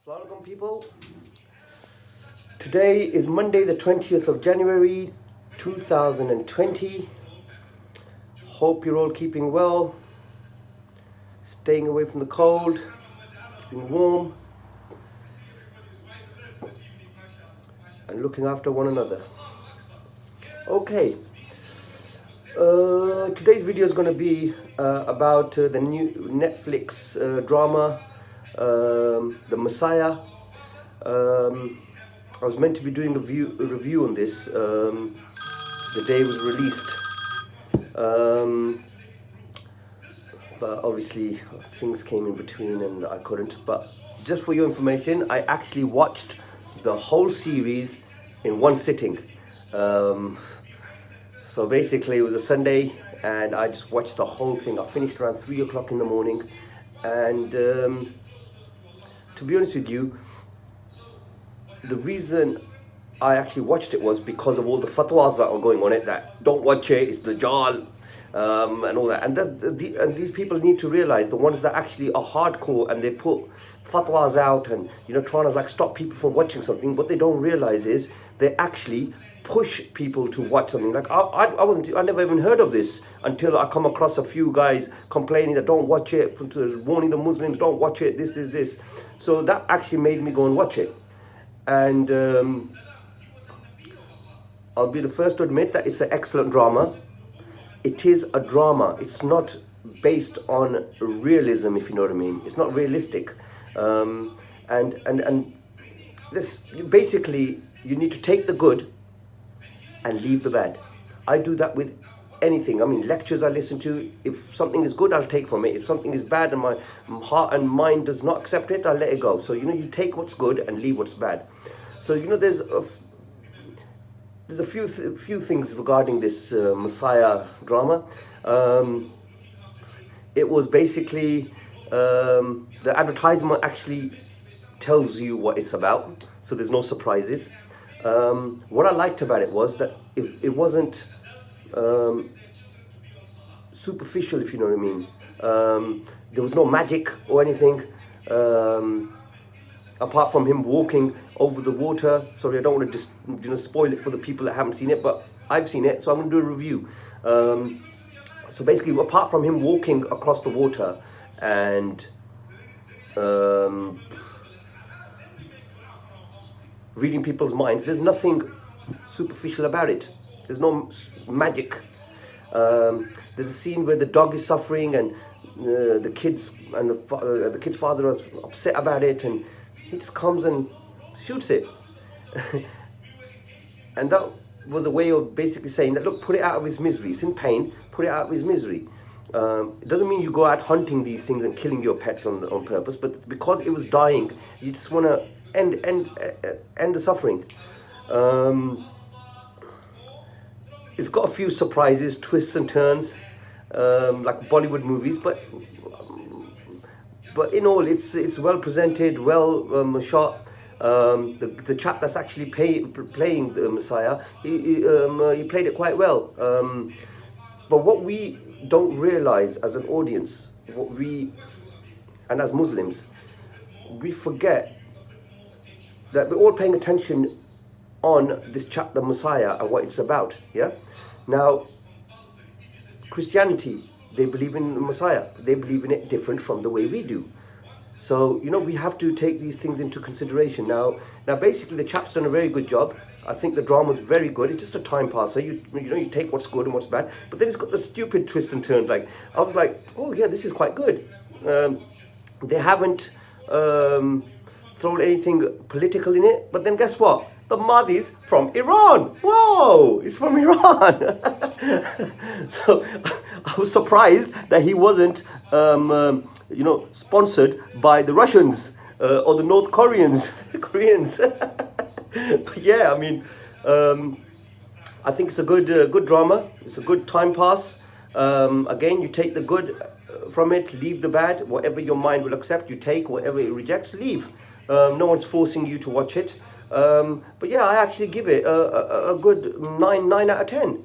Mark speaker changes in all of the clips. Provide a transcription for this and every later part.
Speaker 1: Assalamu alaikum people. Today is Monday the 20th of January 2020. Hope you're all keeping well, staying away from the cold, keeping warm and looking after one another. Okay, today's video is going to be about the new Netflix drama, The Messiah. I was meant to be doing a review on this the day it was released, but obviously things came in between and I couldn't. But just for your information, I actually watched the whole series in one sitting. So basically it was a Sunday and I just watched the whole thing. I finished around 3 o'clock in the morning, and to be honest with you, the reason I actually watched it was because of all the fatwas that were going on it, that don't watch it, it's the Dajjal, and all that. And these people need to realize, the ones that actually are hardcore and they put fatwas out and trying to like stop people from watching something, what they don't realize is they actually push people to watch something. Like I never even heard of this until I come across a few guys complaining that don't watch it, warning the Muslims, don't watch it, this. So that actually made me go and watch it. And I'll be the first to admit that it's an excellent drama. It is a drama. It's not based on realism, if you know what I mean. It's not realistic. And this basically, you need to take the good and leave the bad. I do that with anything. I mean, lectures I listen to, if something is good, I'll take from it. If something is bad and my heart and mind does not accept it, I'll let it go. So, you take what's good and leave what's bad. So, there's a few things regarding this Messiah drama. It was basically, the advertisement actually tells you what it's about, so there's no surprises. What I liked about it was that it wasn't superficial, if you know what I mean. There was no magic or anything, apart from him walking over the water. Sorry, I don't want to just spoil it for the people that haven't seen it, but I've seen it, so I'm going to do a review. So basically, apart from him walking across the water and reading people's minds, there's nothing superficial about it. There's no magic. There's a scene where the dog is suffering and the kid's father is upset about it, and he just comes and shoots it. And that was a way of basically saying that, look, put it out of his misery. It's in pain, put it out of his misery. It doesn't mean you go out hunting these things and killing your pets on purpose, but because it was dying, you just want to end the suffering. It's got a few surprises, twists and turns, like Bollywood movies, but in all, it's well presented, well shot. The chap that's actually playing the Messiah, he played it quite well. But what we don't realize as an audience, and as Muslims, we forget that we're all paying attention on this chap, the Messiah, and what it's about. Yeah. Now, Christianity, they believe in the Messiah. They believe in it different from the way we do. So we have to take these things into consideration. Now, basically, the chap's done a very good job. I think the drama's very good. It's just a time passer. You take what's good and what's bad. But then it's got the stupid twist and turns. Like, I was like, oh yeah, this is quite good. They haven't thrown anything political in it. But then guess what? The Mahdi's from Iran. Whoa, he's from Iran. So I was surprised that he wasn't, sponsored by the Russians or the North Koreans. But yeah, I mean, I think it's a good drama. It's a good time pass. Again, you take the good from it, leave the bad. Whatever your mind will accept, you take. Whatever it rejects, leave. No one's forcing you to watch it. But yeah, I actually give it a good 9 out of 10,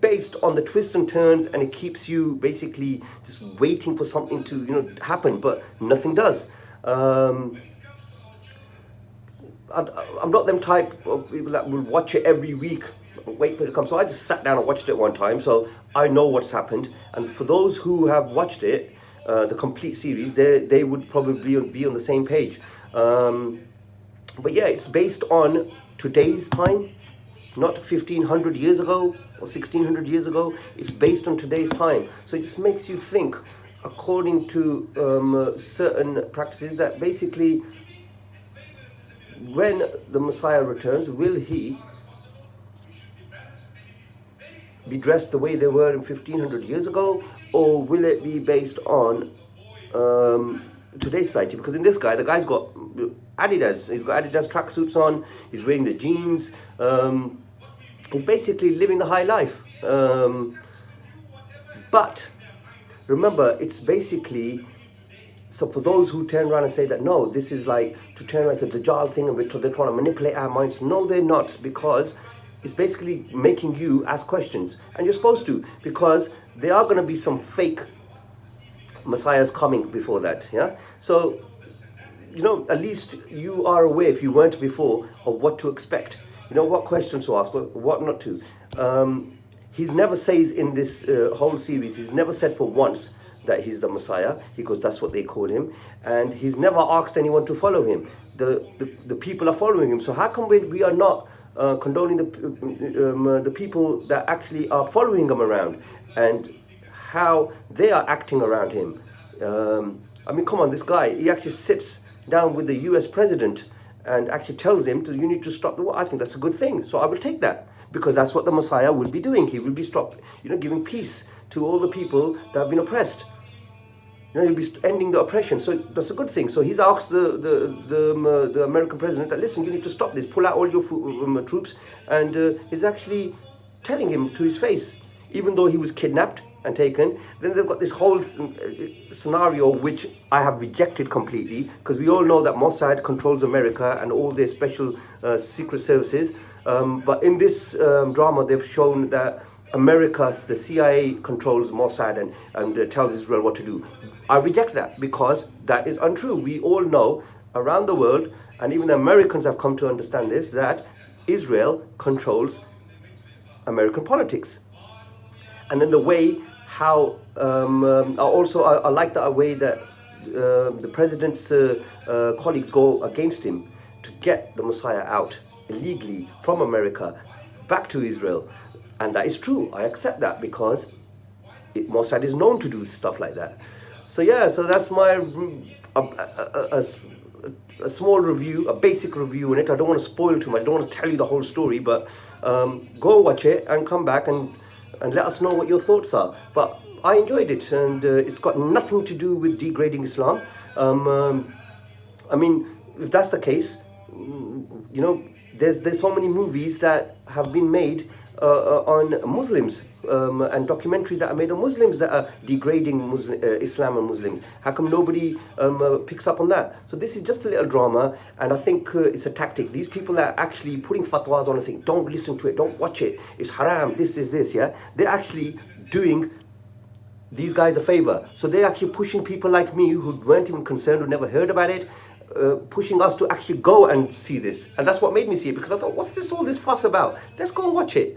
Speaker 1: based on the twists and turns, and it keeps you basically just waiting for something to happen, but nothing does. I'm not them type of people that will watch it every week, wait for it to come. So I just sat down and watched it one time, so I know what's happened. And for those who have watched it, the complete series, they would probably be on the same page. But yeah, it's based on today's time, not 1500 years ago or 1600 years ago. It's based on today's time. So it just makes you think, according to certain practices, that basically when the Messiah returns, will he be dressed the way they were in 1500 years ago, or will it be based on today's society? Because in this guy, the guy's got Adidas, he's got Adidas tracksuits on, he's wearing the jeans, he's basically living the high life. But remember, it's basically, so for those who turn around and say that, no, this is like to turn around and say the Dajjal thing and they're trying to manipulate our minds. No, they're not, because it's basically making you ask questions. And you're supposed to, because there are going to be some fake messiahs coming before that. Yeah. So, you know, at least you are aware, if you weren't before, of what to expect. You know, what questions to ask, what not to. He's never says in this whole series, he's never said for once that he's the Messiah. He goes, that's what they call him. And he's never asked anyone to follow him. The people are following him. So how come we are not condoning the people that actually are following him around and how they are acting around him? I mean, come on, this guy, he actually sits down with the US president and actually tells him, you need to stop the war. I think that's a good thing. So I will take that, because that's what the Messiah will be doing. He will be giving peace to all the people that have been oppressed. You know, he'll be ending the oppression. So that's a good thing. So he's asked the American president that, listen, you need to stop this, pull out all your troops. And he's actually telling him to his face, even though he was kidnapped and taken. Then they've got this whole scenario, which I have rejected completely, because we all know that Mossad controls America and all their special secret services. But in this drama, they've shown that America, the CIA, controls Mossad and tells Israel what to do. I reject that, because that is untrue. We all know around the world, and even the Americans have come to understand this, that Israel controls American politics. And then the way how, I like the way that the president's colleagues go against him to get the Messiah out illegally from America back to Israel. And that is true. I accept that, because Mossad is known to do stuff like that. So yeah, so that's my a small review, a basic review in it. I don't want to spoil too much. I don't want to tell you the whole story, but go and watch it and come back and let us know what your thoughts are. But I enjoyed it, and it's got nothing to do with degrading Islam. I mean, if that's the case, you know, there's so many movies that have been made on Muslims and documentaries that are made on Muslims that are degrading Islam and Muslims. How come nobody picks up on that? So this is just a little drama, and I think it's a tactic. These people that are actually putting fatwas on and saying, don't listen to it, don't watch it, it's haram, this, yeah? They're actually doing these guys a favor. So they're actually pushing people like me who weren't even concerned, who never heard about it, pushing us to actually go and see this. And that's what made me see it, because I thought, what's all this fuss about? Let's go and watch it.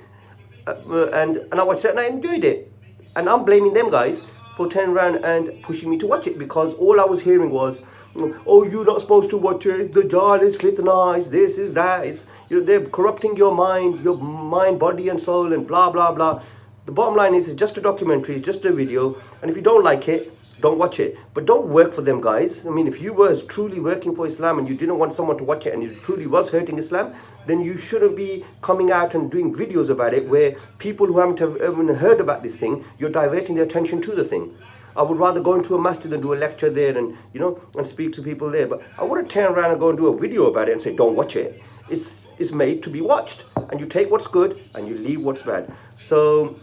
Speaker 1: And I watched it and I enjoyed it. And I'm blaming them guys for turning around and pushing me to watch it, because all I was hearing was, oh, you're not supposed to watch it, the Dajjal is fitna, it's this, is that, it's, you know, they're corrupting your mind, body and soul, and blah, blah, blah. The bottom line is, it's just a documentary, it's just a video, and if you don't like it, don't watch it. But don't work for them guys. I mean, if you were truly working for Islam and you didn't want someone to watch it and it truly was hurting Islam, then you shouldn't be coming out and doing videos about it where people who haven't even heard about this thing, you're diverting their attention to the thing. I would rather go into a masjid than do a lecture there and, you know, and speak to people there. But I wouldn't turn around and go and do a video about it and say, don't watch it. It's made to be watched, and you take what's good and you leave what's bad. So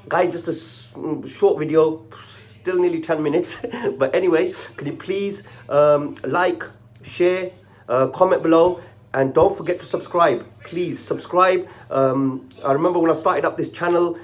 Speaker 1: guys, just a short video, still nearly 10 minutes. But anyway, can you please like, share, comment below, and don't forget to subscribe. Please subscribe. I remember when I started up this channel,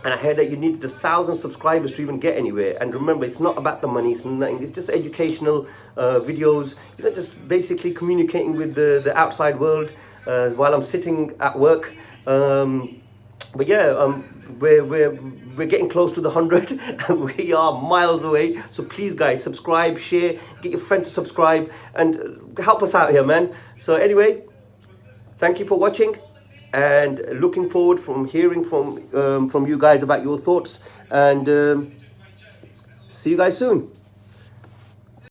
Speaker 1: And I heard that you needed 1,000 subscribers to even get anywhere. And remember, it's not about the money, it's nothing. It's just educational videos, you know, just basically communicating with the outside world while I'm sitting at work. But yeah, we're getting close to the 100. We are miles away. So please, guys, subscribe, share, get your friends to subscribe, and help us out here, man. So anyway, thank you for watching, and looking forward from hearing from you guys about your thoughts. And see you guys soon.